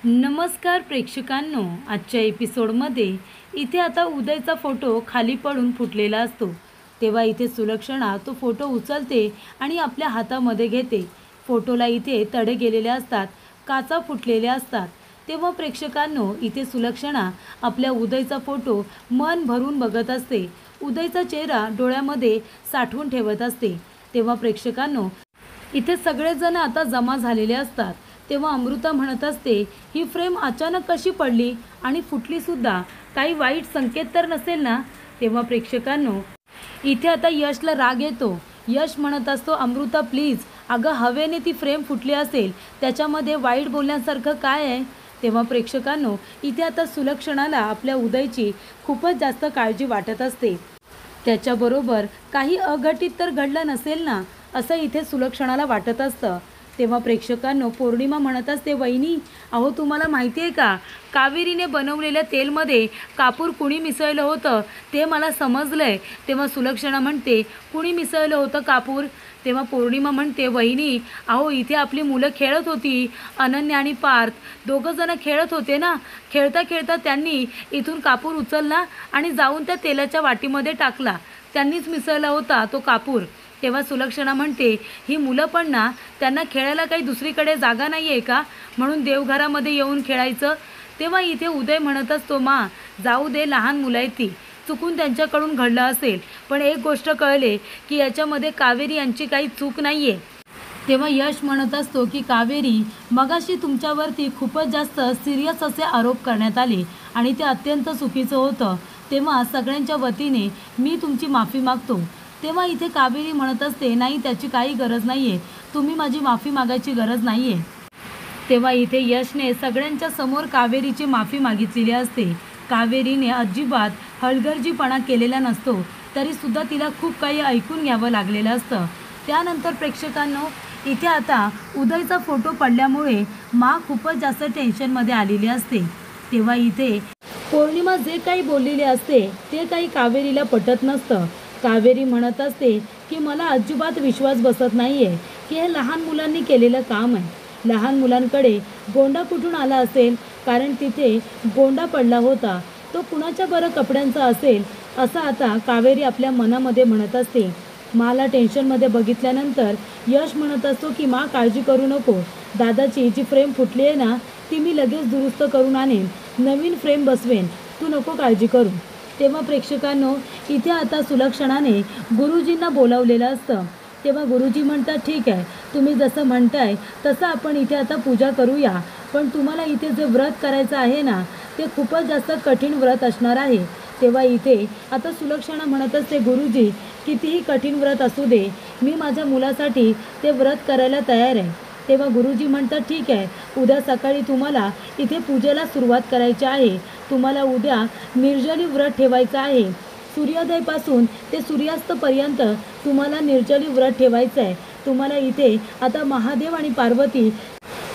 नमस्कार प्रेक्षकांनो, आजच्या एपिसोडमध्ये इथे आता उदयचा फोटो खाली पडून फुटलेला असतो. तेव्हा इथे सुलक्षणा तो फोटो उचलते आणि आपल्या हातामध्ये घेते. फोटोला इथे तडे गेलेले असतात, काचा फुटलेल्या असतात. तेव्हा प्रेक्षकांनो, इथे सुलक्षणा आपल्या उदयचा फोटो मन भरून बघत असते. उदयचा चेहरा डोळ्यामध्ये साठवून ठेवत असते. तेव्हा प्रेक्षकांनो, इथे सगळेजण आता जमा झालेले असतात. तेव्हा अमृता म्हणत असते, ही फ्रेम अचानक कशी पडली आणि फुटली सुद्धा, काही वाईट संकेत तर नसेल ना. तेव्हा प्रेक्षकांनो, इथे आता यशला राग येतो. यश म्हणत असतो, अमृता प्लीज, अगं हवेने ती फ्रेम फुटली असेल, त्याच्यामध्ये वाईट बोलण्यासारखं काय आहे. तेव्हा प्रेक्षकांनो, इथे आता सुलक्षणाला आपल्या उदयची खूपच जास्त काळजी वाटत असते. त्याच्याबरोबर काही अघटित तर घडलं नसेल ना, असं इथे सुलक्षणाला वाटत असतं. तेव्हा प्रेक्षकांनो, पौर्णिमा म्हणत असते, वहिनी अहो तुम्हाला माहिती आहे का, कावेरीने बनवलेल्या तेलमध्ये कापूर कुणी मिसळलं होतं ते मला समजलं आहे. तेव्हा सुलक्षणा म्हणते, कुणी मिसळलं होतं कापूर. तेव्हा पौर्णिमा म्हणते, वहिनी अहो इथे आपली मुलं खेळत होती, अनन्या आणि पार्थ दोघंजणं खेळत होते ना. खेळता खेळता त्यांनी इथून कापूर उचलला आणि जाऊन त्या तेलाच्या वाटीमध्ये टाकला. त्यांनीच मिसळला होता तो कापूर. तेव्हा सुलक्षणा म्हणते, ही मुलं पण ना, त्यांना खेळायला काही दुसरीकडे जागा नाही आहे का, म्हणून देवघरामध्ये येऊन खेळायचं. तेव्हा इथे उदय म्हणत असतो, मा जाऊ दे, लहान मुलं आहेत ती, चुकून त्यांच्याकडून घडलं असेल. पण एक गोष्ट कळले की याच्यामध्ये कावेरी यांची काही चूक नाही आहे. तेव्हा यश म्हणत असतो की कावेरी, मगाशी तुमच्यावरती खूपच जास्त सिरियस असे आरोप करण्यात आले आणि ते अत्यंत चुकीचं होतं. तेव्हा सगळ्यांच्या वतीने मी तुमची माफी मागतो. तेव्हा इथे कावेरी म्हणत असते, नाही त्याची काही गरज नाही आहे, तुम्ही माझी माफी मागायची गरज नाही आहे. तेव्हा इथे यशने सगळ्यांच्या समोर कावेरीची माफी मागितलेली असते. कावेरीने अजिबात हलगर्जीपणा केलेला नसतो, तरीसुद्धा तिला खूप काही ऐकून घ्यावं लागलेलं असतं. त्यानंतर प्रेक्षकांनो, इथे आता उदयचा फोटो पडल्यामुळे मा खूपच जास्त टेन्शनमध्ये आलेली असते. तेव्हा इथे पौर्णिमा जे काही बोललेली असते ते काही कावेरीला पटत नसतं. कावेरी म्हणत असते की मला अजिबात विश्वास बसत नाही आहे की हे लहान मुलांनी केलेलं काम आहे. लहान मुलांकडे गोंडा कुठून आला असेल, कारण तिथे गोंडा पडला होता, तो कुणाच्या बरं कपड्यांचा असेल, असं आता कावेरी आपल्या मनामध्ये म्हणत असते. माला टेन्शनमध्ये बघितल्यानंतर यश म्हणत असतो की मा काळजी करू नको, दादाची जी फ्रेम फुटली आहे ना, ती मी लगेच दुरुस्त करून आणेन, नवीन फ्रेम बसवेन, तू नको काळजी करू. तेव्हा प्रेक्षकांनो, इथे आता सुलक्षणाने गुरुजींना बोलावलेलं असतं. तेव्हा गुरुजी म्हणतात, ठीक आहे, तुम्ही जसं म्हणताय तसं आपण इथे आता पूजा करूया, पण तुम्हाला इथे जे व्रत करायचं आहे ना, ते खूपच जास्त कठीण व्रत असणार आहे. तेव्हा इथे आता सुलक्षणा म्हणत असते, गुरुजी कितीही कठीण व्रत असू दे, मी माझ्या मुलासाठी ते व्रत करायला तयार आहे. तेव्हा गुरुजी म्हणतात, ठीक आहे, उद्या सकाळी तुम्हाला इथे पूजेला सुरुवात करायची आहे. तुम्हाला उद्या निर्जली व्रत ठेवायचं आहे. सूर्योदयपासून ते सूर्यास्तपर्यंत तुम्हाला निर्जली व्रत ठेवायचं आहे. तुम्हाला इथे आता महादेव आणि पार्वती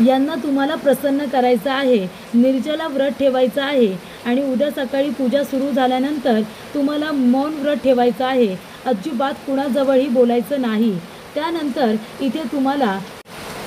यांना तुम्हाला प्रसन्न करायचं आहे. निर्जला व्रत ठेवायचं आहे आणि उद्या सकाळी पूजा सुरू झाल्यानंतर तुम्हाला मौन व्रत ठेवायचं आहे. अजिबात कुणाजवळही बोलायचं नाही. त्यानंतर इथे तुम्हाला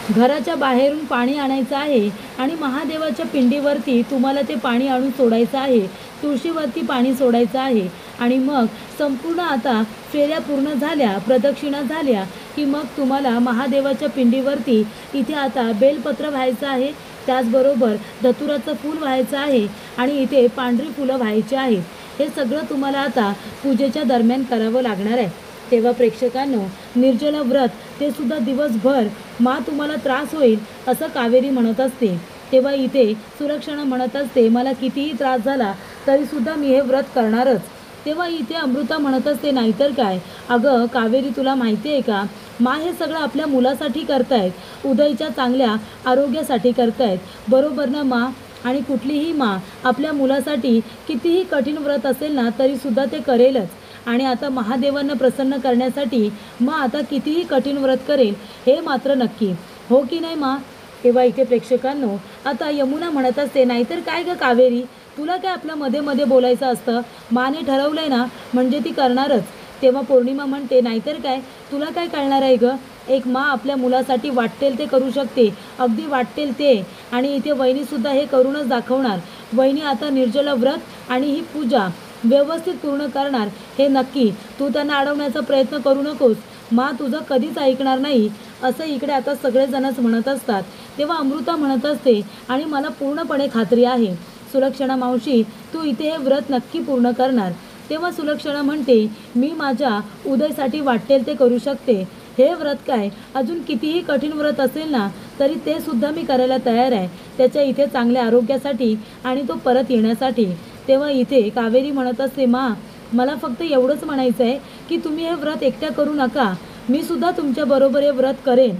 घराच्या बाहेरून पाणी आणायचं आहे आणि महादेवाच्या पिंडीवरती तुम्हाला ते पाणी आणून सोडायचं आहे. तुळशीवरती पाणी सोडायचं आहे आणि मग संपूर्ण आता फेऱ्या पूर्ण झाल्या, प्रदक्षिणा झाल्या की मग तुम्हाला महादेवाच्या पिंडीवरती इथे आता बेलपत्र व्हायचं आहे. त्याचबरोबर धतुराचं फूल व्हायचं आहे आणि इथे पांढरी फुलं व्हायची आहेत. हे सगळं तुम्हाला आता पूजेच्या दरम्यान करावं लागणार आहे. तेव्हा प्रेक्षकांनो, निर्जला व्रत ते सुद्धा दिवसभर, मा तुम्हाला त्रास होईल असं कावेरी म्हणत असते. तेव्हा इथे सुलक्षणा म्हणत असते, मला कितीही त्रास झाला तरीसुद्धा मी हे व्रत करणारच. तेव्हा इथे अमृता म्हणत असते, नाहीतर काय, अगं कावेरी तुला माहिती आहे का, मा हे सगळं आपल्या मुलासाठी करतायत, उदयच्या चांगल्या आरोग्यासाठी करतायत, बरोबर ना मा. आणि कुठलीही मा आपल्या मुलासाठी कितीही कठीण व्रत असेल ना तरीसुद्धा ते करेलच. आणि आता महादेवांना प्रसन्न करण्यासाठी मा आता कितीही कठीण व्रत करेल, हे मात्र नक्की, हो की नाही मा. तेव्हा इथे प्रेक्षकांनो, आता यमुना म्हणत असते, नाहीतर काय गं कावेरी, तुला काय आपल्या मध्ये मध्ये बोलायचं असतं, माने ठरवलंय ना म्हणजे ती करणारच. तेव्हा पौर्णिमा म्हणते, नाहीतर काय, तुला काय कळणार आहे गं, एक माँ आपल्या मुलासाठी वाटेल ते करू शकते, अगदी वाटेल ते. आणि इथे वहिनीसुद्धा हे करूनच दाखवणार. वहिनी आता निर्जला व्रत आणि ही पूजा व्यवस्थित पूर्ण करणार हे नक्की. तू त्यांना अडवण्याचा प्रयत्न करू नकोस, माँ तुझं कधीच ऐकणार नाही, असं इकडे आता सगळेजणच म्हणत असतात. तेव्हा अमृता म्हणत असते, आणि मला पूर्णपणे खात्री आहे सुलक्षणा मावशी, तू इथे हे व्रत नक्की पूर्ण करणार. तेव्हा सुलक्षणा म्हणते, मी माझ्या उदयसाठी वाटेल ते करू शकते. हे व्रत काय अजून कितीही कठीण व्रत असेल ना, तरी ते सुद्धा मी करायला तयार आहे, त्याच्या इथे चांगल्या आरोग्यासाठी आणि तो परत येण्यासाठी. तेव्हा इथे कावेरी म्हणत असते, मा मला फक्त एवढंच म्हणायचं आहे की तुम्ही हे व्रत एकट्या करू नका, मी सुद्धा तुमच्याबरोबर हे व्रत करेन.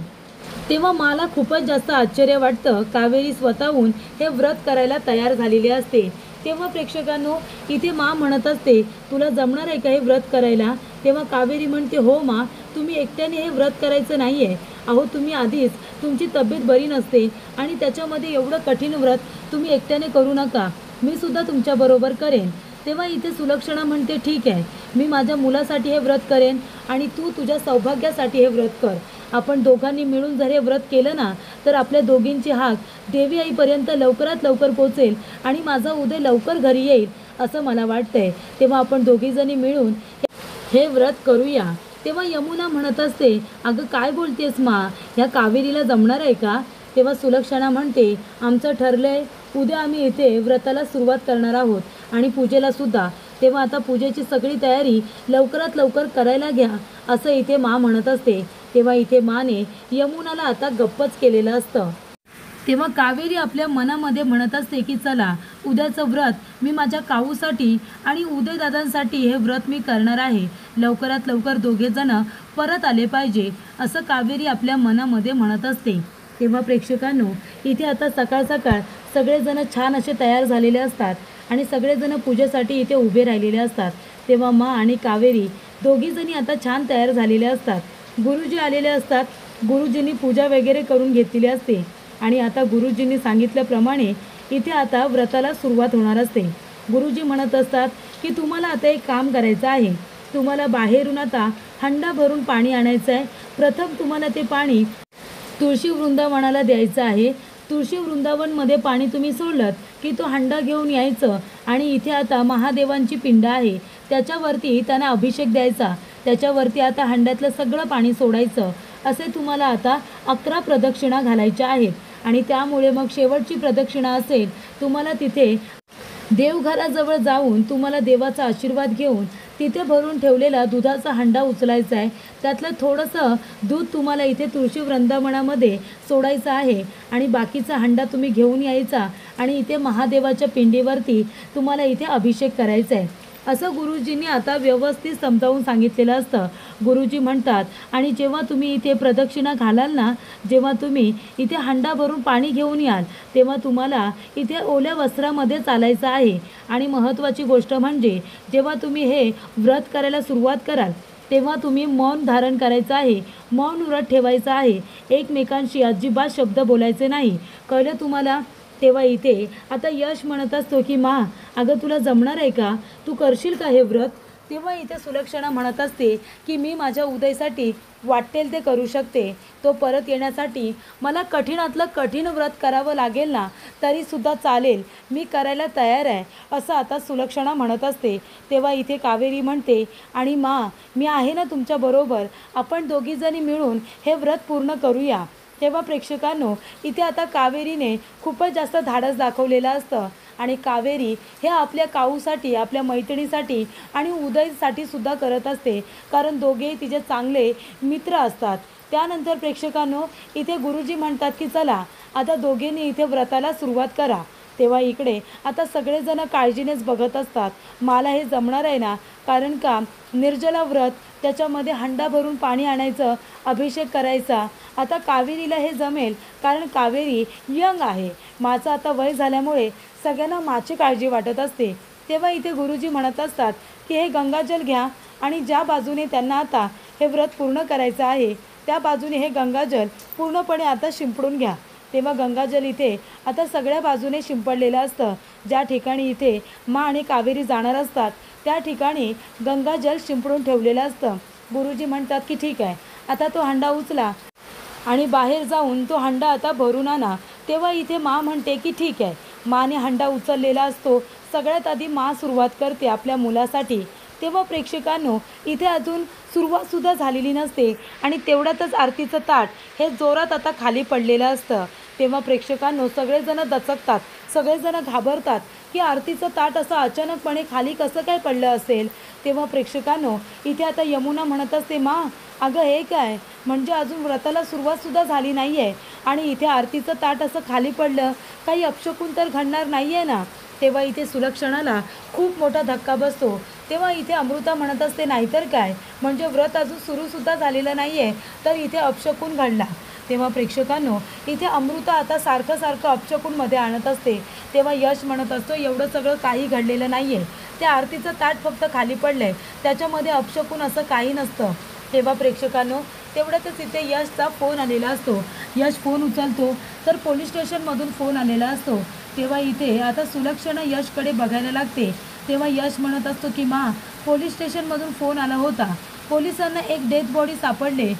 तेव्हा मला खूपच जास्त आश्चर्य वाटतं, कावेरी स्वतःहून हे व्रत करायला तयार झालेली असते. तेव्हा प्रेक्षकांनो, इथे माँ म्हणत असते, तुला जमणार आहे का हे व्रत करायला? तेव्हा कावेरी म्हणते, हो माँ, तुम्ही एकट्याने हे व्रत करायचं नाही आहे. अहो तुम्ही आधीच तुमची तब्येत बरी नसते आणि त्याच्यामध्ये एवढं कठीण व्रत तुम्ही एकट्याने करू नका, मी सुद्धा तुमच्याबरोबर करेन. तेव्हा इथे सुलक्षणा म्हणते, ठीक आहे, मी माझ्या मुलासाठी हे व्रत करेन आणि तू तुझ्या सौभाग्यासाठी हे व्रत कर. आपण दोघांनी मिळून जर हे व्रत केलं ना, तर आपल्या दोघींची हाक देवी आईपर्यंत लवकरात लवकर पोहोचेल आणि माझा उदय लवकर घरी येईल असं मला वाटतंय. तेव्हा आपण दोघीजणी मिळून हे व्रत करूया. तेव्हा यमुना म्हणत असते, अगं काय बोलतेस मा, ह्या कावेरीला जमणार आहे का? तेव्हा सुलक्षणा म्हणते, आमचं ठरलंय, उद्या आम्ही इथे व्रताला सुरुवात करणार आहोत आणि पूजेला सुद्धा. तेव्हा आता पूजेची सगळी तयारी लवकरात लवकर करायला घ्या असं इथे माँ म्हणत असते. तेव्हा इथे माने यमुनाला आता गप्पच केलेलं असतं. तेव्हा कावेरी आपल्या मनामध्ये म्हणत असते की चला, उद्याचं व्रत मी माझ्या काऊसाठी आणि उदयदादांसाठी हे व्रत मी करणार आहे. लवकरात लवकर दोघेजण परत आले पाहिजे असं कावेरी आपल्या मनामध्ये म्हणत असते. तेव्हा प्रेक्षकांनो, इथे आता सकाळ सकाळ सगळेजण छान असे तयार झालेले असतात आणि सगळेजण पूजेसाठी इथे उभे राहिलेले असतात. तेव्हा माँ आणि कावेरी दोघीजणी आता छान तयार झालेले असतात. गुरुजी आलेले असतात. गुरुजींनी पूजा वगैरे करून घेतलेली असते आणि आता गुरुजींनी सांगितल्याप्रमाणे इथे आता व्रताला सुरुवात होणार असते. गुरुजी म्हणत असतात की तुम्हाला आता एक काम करायचं आहे, तुम्हाला बाहेरून आता हंडा भरून पाणी आणायचं आहे. प्रथम तुम्हाला ते पाणी तुळशी वृंदावनाला द्यायचं आहे. तुळशी वृंदावनमध्ये पाणी तुम्ही सोडलं की तो हंडा घेऊन यायचं आणि इथे आता महादेवांची पिंड आहे, त्याच्यावरती त्यांना अभिषेक द्यायचा. त्याच्यावरती आता हंड्यातलं सगळं पाणी सोडायचं. असे तुम्हाला आता 11 प्रदक्षिणा घालायच्या आहेत आणि त्यामुळे मग शेवटची प्रदक्षिणा असेल, तुम्हाला तिथे देवघराजवळ जाऊन तुम्हाला देवाचा आशीर्वाद घेऊन तिथे भरून ठेवलेला दुधाचा हंडा उचलायचा आहे. त्यातलं थोडंसं दूध तुम्हाला इथे तुळशी वृंदावनामध्ये सोडायचं आहे आणि बाकीचा हंडा तुम्ही घेऊन यायचा आणि इथे महादेवाच्या पिंडीवरती तुम्हाला इथे अभिषेक करायचा आहे असं गुरुजींनी आता व्यवस्थित समजावून सांगितलेलं असतं. गुरुजी म्हणतात, आणि जेव्हा तुम्ही इथे प्रदक्षिणा घालाल ना, जेव्हा तुम्ही इथे हंडा भरून पाणी घेऊन याल, तेव्हा तुम्हाला इथे ओल्या वस्त्रामध्ये चालायचं आहे. आणि महत्त्वाची गोष्ट म्हणजे जेव्हा तुम्ही हे व्रत करायला सुरुवात कराल, तेव्हा तुम्ही मौन धारण करायचं आहे, मौन व्रत ठेवायचं आहे. एकमेकांशी अजिबात शब्द बोलायचे नाही, कळलं तुम्हाला? तेव्हा इथे आता यश म्हणत असतो की मा, अगं तुला जमणार आहे का, तू करशील का हे व्रत? तेव्हा इथे सुलक्षणा म्हणत असते की मी माझ्या उदयसाठी वाटेल ते करू शकते. तो परत येण्यासाठी मला कठीणातलं कठीण व्रत करावं लागेल ना, तरीसुद्धा चालेल, मी करायला तयार आहे असं आता सुलक्षणा म्हणत असते. तेव्हा इथे कावेरी म्हणते, आणि मा मी आहे ना तुमच्याबरोबर, आपण दोघीजणी मिळून हे व्रत पूर्ण करूया. तेव्हा प्रेक्षकांनो, इथे आता कावेरीने खूपच जास्त धाडस दाखवलेलं असतं आणि कावेरी हे आपल्या काऊसाठी, आपल्या मैत्रिणीसाठी आणि उदयसाठी सुद्धा करत असते, कारण दोघेही तिचे चांगले मित्र असतात. त्यानंतर प्रेक्षकांनो, इथे गुरुजी म्हणतात की चला आता दोघींनी इथे व्रताला सुरुवात करा. तेव्हा इकडे आता सगळेजण काळजीनेच बघत असतात, मला हे जमणार आहे ना, कारण का निर्जला व्रत, त्याच्यामध्ये हंडा भरून पाणी आणायचं, अभिषेक करायचा. आता कावेरीला हे जमेल, कारण कावेरी यंग आहे. माझं आता वय झाल्यामुळे सगळ्यांना माझी काळजी वाटत असते. तेव्हा इथे गुरुजी म्हणत असतात की हे गंगाजल घ्या आणि ज्या बाजूने त्यांना आता हे व्रत पूर्ण करायचं आहे, त्या बाजूने हे गंगाजल पूर्णपणे आता शिंपडून घ्या. तेव्हा गंगाजल इथे आता सगळ्या बाजूने शिंपडलेलं असतं. ज्या ठिकाणी इथे मा आणि कावेरी जाणार असतात, त्या ठिकाणी गंगाजल शिंपडून ठेवलेलं असतं. गुरुजी म्हणतात की ठीक आहे, आता तो हंडा उचला आणि बाहेर जाऊन तो हंडा आता भरून आणा. तेव्हा इथे मा म्हणते की ठीक आहे. माने हंडा उचललेला असतो. सगळ्यात आधी मा सुरुवात करते आपल्या मुलासाठी. तेव्हा प्रेक्षकांनो इथे अजून सुरुवातसुद्धा झालेली नसते आणि तेवढ्यातच आरतीचं ताट हे जोरात आता खाली पडलेलं असतं. तेव्हा प्रेक्षकांनो सगळेजण दचकतात, सगळेजण घाबरतात की आरतीचं ताट असं अचानकपणे खाली कसं काय पडलं असेल. तेव्हा प्रेक्षकांनो इथे आता यमुना म्हणत असते, मा अगं हे काय, म्हणजे अजून व्रताला सुरुवातसुद्धा झाली नाही आहे आणि इथे आरतीचं ताट असं खाली पडलं, काही अपशकुन तर घडणार नाही आहे ना. तेव्हा इथे सुलक्षणाला खूप मोठा धक्का बसतो. तेव्हा इथे अमृता म्हणत असते, नाहीतर काय, म्हणजे व्रत अजून सुरूसुद्धा झालेलं नाही आहे तर इथे अपशकुन घडला. तेव्हा प्रेक्षकांनो इथे अमृता आता सारखं अपशकुनमध्ये आणत असते. तेव्हा यश म्हणत असतो, एवढं सगळं काही घडलेलं नाही आहे, त्या आरतीचं ताट फक्त खाली पडलं आहे, त्याच्यामध्ये अपशकुन असं काही नसतं. तेव्हा प्रेक्षकांनो तेवढ्यातच इथे यशचा फोन आलेला असतो. यश फोन उचलतो तर पोलीस स्टेशनमधून फोन आलेला असतो. तेव्हा इथे आता सुलक्षणा यशकडे बघायला लागते. तेव्हा यश म्हणत असतो की मा, पोलीस स्टेशनमधून फोन आला होता, पोलिसांना एक डेथ बॉडी सापडले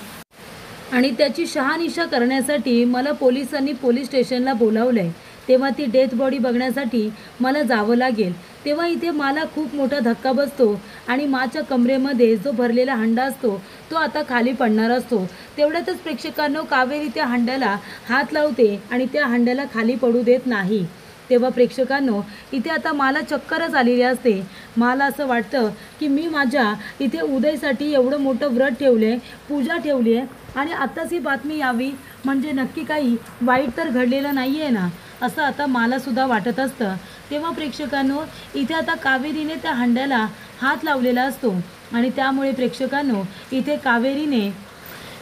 आणि त्याची शहानिशा करण्यासाठी मला पोलिसांनी पोलीस स्टेशनला बोलावलं आहे. तेव्हा ती डेथ बॉडी बघण्यासाठी मला जावं लागेल. तेव्हा इथे मला खूप मोठा धक्का बसतो आणि माच्या कमरेमध्ये जो भरलेला हंडा असतो तो आता खाली पडणार असतो. तेवढ्यातच प्रेक्षकांनो कावेरी त्या हंड्याला हात लावते आणि त्या हंड्याला खाली पडू देत नाही. तेव्हा प्रेक्षकांनो इथे आता मला चक्करच आलेली असते. मला असं वाटतं की मी माझ्या इथे उदयसाठी एवढं मोठं व्रत ठेवले, पूजा ठेवली आहे आणि आत्ताच ही बातमी यावी, म्हणजे नक्की काही वाईट तर घडलेलं नाही आहे ना, असं आता मलासुद्धा वाटत असतं. तेव्हा प्रेक्षकांनो इथे आता कावेरीने त्या हंड्याला हात लावलेला असतो आणि त्यामुळे प्रेक्षकांनो इथे कावेरीने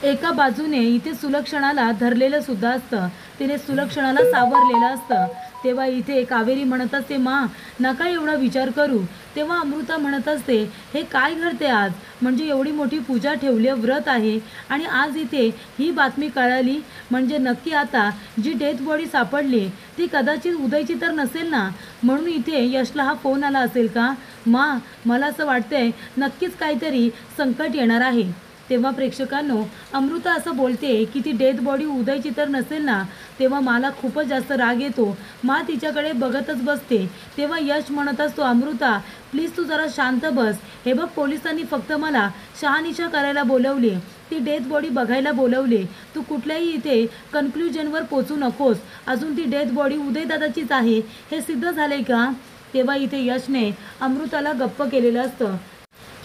एका बाजूने इथे सुलक्षणाला धरलेलं सुद्धा असतं, तिने सुलक्षणाला सावरलेलं असतं. तेव्हा इथे कावेरी म्हणत असते, मा नका एवढा विचार करू. तेव्हा अमृता म्हणत असते, हे काय घडते आज, म्हणजे एवढी मोठी पूजा ठेवली, व्रत आहे आणि आज इथे ही बातमी कळाली, म्हणजे नक्की आता जी डेथ बॉडी सापडली ती कदाचित उदयची तर नसेल ना, म्हणून इथे यशला हा फोन आला असेल का. मा मला असं वाटतंय नक्कीच काहीतरी संकट येणार आहे. तेव्हा प्रेक्षकांनो अमृता असं बोलते की ती डेथ बॉडी उदयची तर नसेल ना. तेव्हा मला खूपच जास्त राग येतो. मा तिच्याकडे बघतच बसते. तेव्हा यश म्हणत असतो, अमृता प्लीज तू जरा शांत बस. हे बघ, पोलिसांनी फक्त मला शहानिशा करायला बोलवली, ती डेथ बॉडी बघायला बोलवली. तू कुठल्याही इथे कन्क्ल्युजनवर पोचू नकोस. अजून ती डेथ बॉडी उदयदादाचीच आहे हे सिद्ध झालंय का. तेव्हा इथे यशने अमृताला गप्प केलेलं असतं.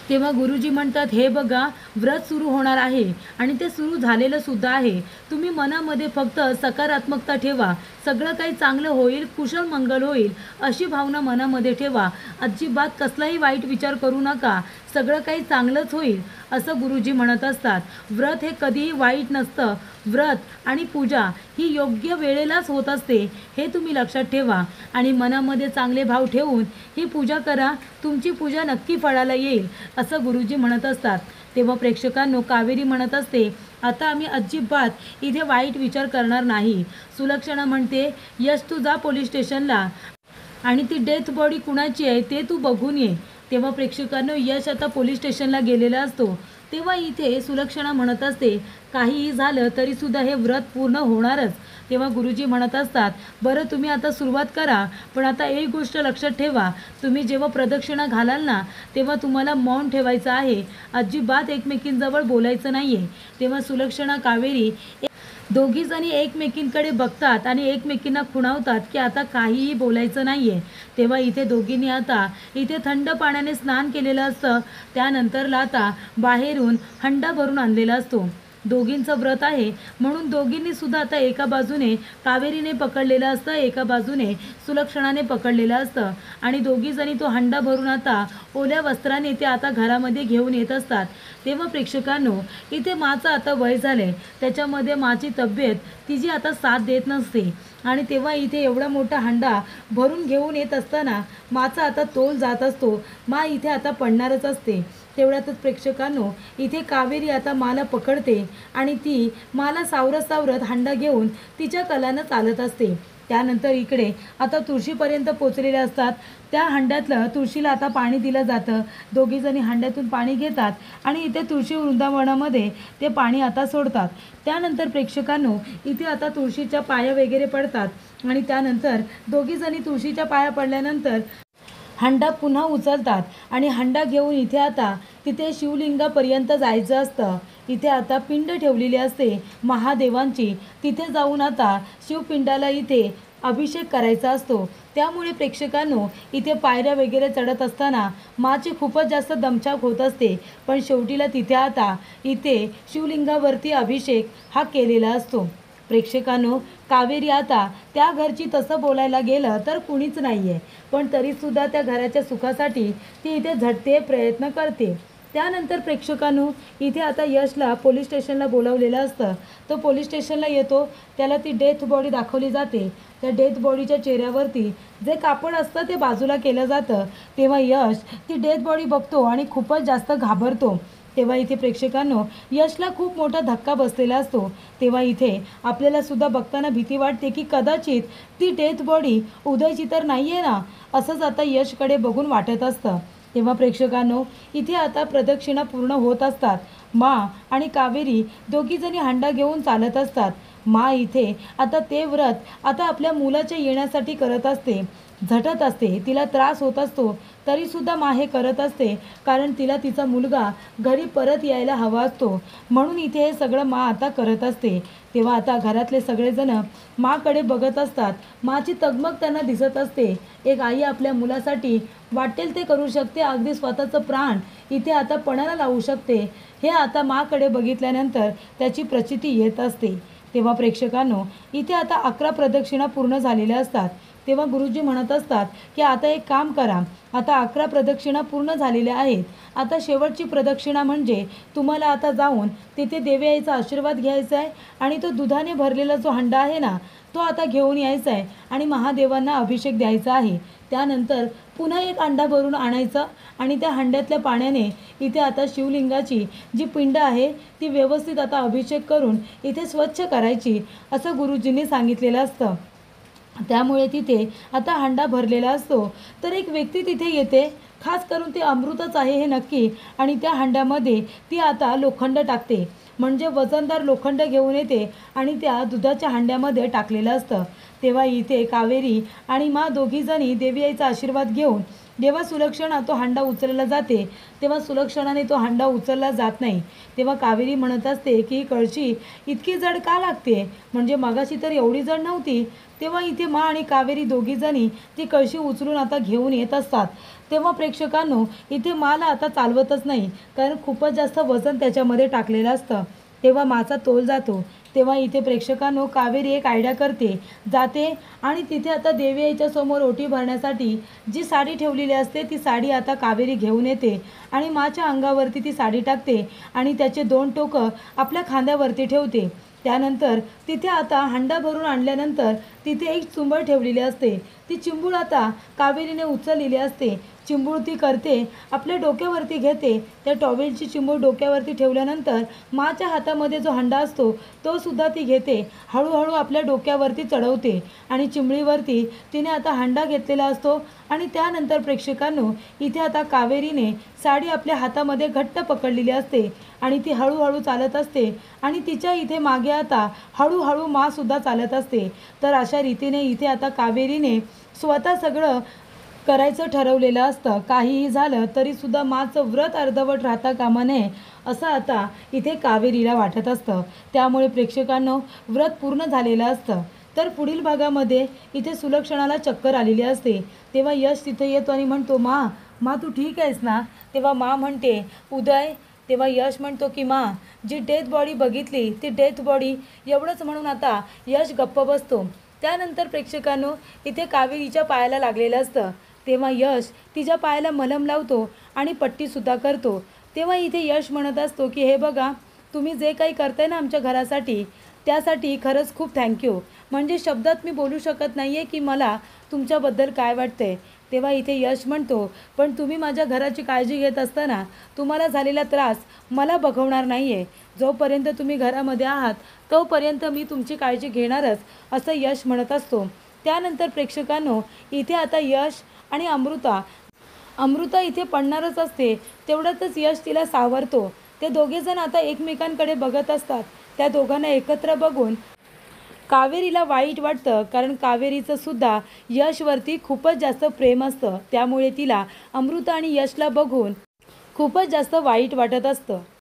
तेव्हा गुरुजी म्हणतात, हे बघा, व्रत सुरू होणार आहे आणि ते सुरू झालेलं सुद्धा आहे. तुम्ही मनामध्ये फक्त सकारात्मकता ठेवा, सगळं काही चांगलं होईल, कुशल मंगल होईल अशी भावना मनामध्ये ठेवा. अजिबात कसलाही वाईट विचार करू नका, सगळं काही चांगलंच होईल असं गुरुजी म्हणत असतात. व्रत हे कधीही वाईट नसतं. व्रत आणि पूजा ही योग्य वेळेलाच होत असते, हे तुम्ही लक्षात ठेवा आणि मनामध्ये चांगले भाव ठेवून ही पूजा करा. तुमची पूजा नक्की फळाला येईल असं गुरुजी म्हणत असतात. तेव्हा प्रेक्षकांनो कावेरी म्हणत असते, आता आम्ही अजिबात इथे वाईट विचार करणार नाही. सुलक्षणा म्हणते, यश तू जा पोलीस स्टेशनला आणि ती डेथ बॉडी कुणाची आहे ते तू बघून ये. तेव्हा प्रेक्षकांनो यश आता पोलीस स्टेशनला गेलेला असतो. तेव्हा इथे सुलक्षणा म्हणत असते, काहीही झालं तरीसुद्धा हे व्रत पूर्ण होणारच. तेव्हा गुरुजी म्हणत असतात, बरं तुम्ही आता सुरुवात करा, पण आता एक गोष्ट लक्षात ठेवा, तुम्ही जेव्हा प्रदक्षिणा घालाल ना तेव्हा तुम्हाला मौन ठेवायचं आहे, अजिबात एकमेकींजवळ बोलायचं नाही आहे. तेव्हा सुलक्षणा कावेरी दोघीजणी एकमेकींकडे बघतात आणि एकमेकींना खुणावतात की आता काहीही बोलायचं नाही आहे. तेव्हा इथे दोघींनी आता इथे थंड पाण्याने स्नान केलेलं असतं. त्यानंतरला आता बाहेरून हंडा भरून आणलेला असतो. दोघींचं व्रत आहे म्हणून दोघींनी सुद्धा आता एका बाजूने कावेरीने पकडलेलं असतं, एका बाजूने सुलक्षणाने पकडलेलं असतं आणि दोघीजणी तो हंडा भरून आता ओल्या वस्त्राने ते आता घरामध्ये घेऊन येत असतात. तेव्हा प्रेक्षकांनो इथे माचं आता वय झाले, त्याच्यामध्ये माची तब्येत तिची आता साथ देत नसते आणि तेव्हा इथे एवढा मोठा हंडा भरून घेऊन येत असताना माचा आता तोल जात असतो. मा इथे आता पडणारच असते. तेवढ्यातच प्रेक्षकांनो इथे कावेरी आता माला पकडते आणि ती माला सावरत सावरत हंडा घेऊन तिच्या कलानं चालत असते. त्यानंतर इकडे आता तुळशीपर्यंत पोचलेले असतात. त्या हंड्यातलं तुळशीला आता पाणी दिलं जातं. दोघीजणी हंड्यातून पाणी घेतात आणि इथे तुळशी वृंदावनामध्ये ते पाणी आता सोडतात. त्यानंतर प्रेक्षकांनो इथे आता तुळशीच्या पाया वगैरे पडतात आणि त्यानंतर दोघीजणी तुळशीच्या पाया पडल्यानंतर हंडा पुन्हा उचलतात आणि हंडा घेऊन इथे आता तिथे शिवलिंगापर्यंत जायचं असतं. इथे आता पिंड ठेवलेली असते महादेवांची. तिथे जाऊन आता शिवपिंडाला इथे अभिषेक करायचा असतो. त्यामुळे प्रेक्षकांनो इथे पायऱ्या वगैरे चढत असताना माची खूपच जास्त दमछाक होत असते. पण शेवटीला तिथे आता इथे शिवलिंगावरती अभिषेक हा केलेला असतो. प्रेक्षकांनो कावेरी आता त्या घरची तसं बोलायला गेलं तर कुणीच नाही आहे, पण तरीसुद्धा त्या घराच्या सुखासाठी ती इथे झटते, प्रयत्न करते. त्यानंतर प्रेक्षकांनो इथे आता यशला पोलीस स्टेशनला बोलावलेलं असतं. तो पोलीस स्टेशनला येतो. त्याला ती डेथ बॉडी दाखवली जाते. त्या डेथ बॉडीच्या चेहऱ्यावरती जे कापड असतं ते बाजूला केलं जातं. तेव्हा यश ती डेथ बॉडी बघतो आणि खूपच जास्त घाबरतो. तेव्हा इथे प्रेक्षकांनो यशला खूप मोठा धक्का बसलेला असतो. तेव्हा इथे आपल्याला सुद्धा बघताना भीती वाटते की कदाचित ती डेथ बॉडी उदयची तर नाही आहे ना, असंच आता यशकडे बघून वाटत असतं. तेव्हा प्रेक्षकांनो इथे आता प्रदक्षिणा पूर्ण होत असतात. मा आणि कावेरी दोघीजणी हंडा घेऊन चालत असतात. मा इथे आता ते व्रत आता आपल्या मुलाच्या येण्यासाठी करत असते. झटत असते, तिला त्रास होत असतो, तरीसुद्धा मा हे करत असते कारण तिला तिचा मुलगा घरी परत यायला हवा असतो. म्हणून इथे हे सगळं मा आता करत असते. तेव्हा आता घरातले सगळेजण माकडे बघत असतात. माची तगमग त्यांना दिसत असते. एक आई आपल्या मुलासाठी वाटेल ते करू शकते, अगदी स्वतःचं प्राण इथे आता पणाला लावू शकते. हे आता माकडे बघितल्यानंतर त्याची प्रचिती येत असते. तेव्हा प्रेक्षकांनो इथे आता 11 प्रदक्षिणा पूर्ण झालेल्या असतात. तेव्हा गुरुजी म्हणत असतात की आता एक काम करा, आता 11 प्रदक्षिणा पूर्ण झालेल्या आहेत. आता शेवटची प्रदक्षिणा म्हणजे तुम्हाला आता जाऊन तिथे देवी आईचा आशीर्वाद घ्यायचा आहे आणि तो दुधाने भरलेला जो हंडा आहे ना तो आता घेऊन यायचा आहे आणि महादेवांना अभिषेक द्यायचा आहे. त्यानंतर पुन्हा एक हंडा भरून आणायचा आणि त्या हंड्यातल्या पाण्याने इथे आता शिवलिंगाची जी पिंड आहे ती व्यवस्थित आता अभिषेक करून इथे स्वच्छ करायची, असं गुरुजींनी सांगितलेलं असतं. त्यामुळे तिथे आता हंडा भरलेला असतो. तर एक व्यक्ती तिथे येते, खास करून ते अमृतच आहे हे नक्की, आणि त्या हंड्यामध्ये ती आता लोखंड टाकते. म्हणजे वजनदार लोखंड घेऊन येते आणि त्या दुधाच्या हंड्यामध्ये टाकलेलं असतं. तेव्हा इथे कावेरी आणि मा दोघीजणी देवी आईचा आशीर्वाद घेऊन जेव्हा सुलक्षणा तो हंडा उचलला जाते तेव्हा सुलक्षणाने तो हंडा उचलला जात नाही. तेव्हा कावेरी म्हणत असते की ही कळशी इतकी जड का लागते, म्हणजे मगाशी तर एवढी जड नव्हती. तेव्हा इथे मा आणि कावेरी दोघीजणी ती कळशी उचलून आता घेऊन येत असतात. तेव्हा प्रेक्षकांनो इथे माला आता चालवतच नाही कारण खूपच जास्त वजन त्याच्यामध्ये टाकलेलं असतं. तेव्हा माचा तोल जातो. तेव्हा इथे प्रेक्षकांनो कावेरी एक आयडिया करते, जाते आणि तिथे आता देवी आईच्या समोर ओटी भरण्यासाठी जी साडी ठेवलेली असते ती साडी आता कावेरी घेऊन येते आणि माच्या अंगावरती ती साडी टाकते आणि त्याचे 2 टोकं आपल्या खांद्यावरती ठेवते. त्यानंतर तिथे आता हंडा भरून आणल्यानंतर तिथे एक चिंबूड ठेवलेली असते. ती चिंबूड आता कावेरीने उचललेली असते. चिंबूड ती करते आपल्या डोक्यावरती घेते. त्या टॉवेलची चिंबूड डोक्यावरती ठेवल्यानंतर माच्या हातामध्ये जो हंडा असतो तो सुद्धा ती घेते, हळूहळू आपल्या डोक्यावरती चढवते आणि चिमणीवरती तिने आता हंडा घेतलेला असतो. आणि त्यानंतर प्रेक्षकांनो इथे आता कावेरीने साडी आपल्या हातामध्ये घट्ट पकडलेली असते आणि ती हळूहळू चालत असते आणि तिच्या इथे मागे आता हळूहळू मासुद्धा चालत असते. तर अशा रीतीने इथे आता कावेरीने स्वतः सगळं करायचं ठरवलेलं असतं. काहीही झालं तरीसुद्धा माचं व्रत अर्धवट राहता कामा नये असं आता इथे कावेरीला वाटत असतं. त्यामुळे प्रेक्षकांनो व्रत पूर्ण झालेलं असतं. तर पुढील भागामध्ये इथे सुलक्षणाला चक्कर आलेली असते. तेव्हा यश तिथे येतो आणि म्हणतो, मा तू ठीक आहेस ना? तेव्हा मा म्हणते उदय. तेव्हा यश म्हणतो की मा जी डेथ बॉडी बघितली ती डेथ बॉडी, एवढंच म्हणून आता यश गप्प बसतो. त्यानंतर प्रेक्षकांनो इथे कावेरीच्या पायाला लागलेलं असतं. तेव्हा यश तिच्या पायाला मलम लावतो आणि पट्टीसुद्धा करतो. तेव्हा इथे यश म्हणत असतो की हे बघा, तुम्ही जे काही करताय ना आमच्या घरासाठी त्यासाठी खरंच खूप थँक्यू. म्हणजे शब्दात मी बोलू शकत नाही आहे की मला तुमच्याबद्दल काय वाटतंय. तेव्हा इथे यश म्हणतो, पण तुम्ही माझ्या घराची काळजी घेत असताना तुम्हाला झालेला त्रास मला बघवणार नाही आहे. जोपर्यंत तुम्ही घरामध्ये आहात तोपर्यंत मी तुमची काळजी घेणारच, असं यश म्हणत असतो. त्यानंतर प्रेक्षकांनो इथे आता यश आणि अमृता इथे पडणारच असते, तेवढ्यातच यश तिला सावरतो. ते दोघेजण आता एकमेकांकडे बघत असतात. त्या दोघांना एकत्र बघून कावेरीला वाईट वाटतं, कारण कावेरीचं सुद्धा यशवरती खूपच जास्त प्रेम असतं. त्यामुळे तिला अमृता आणि यशला बघून खूपच जास्त वाईट वाटत असतं.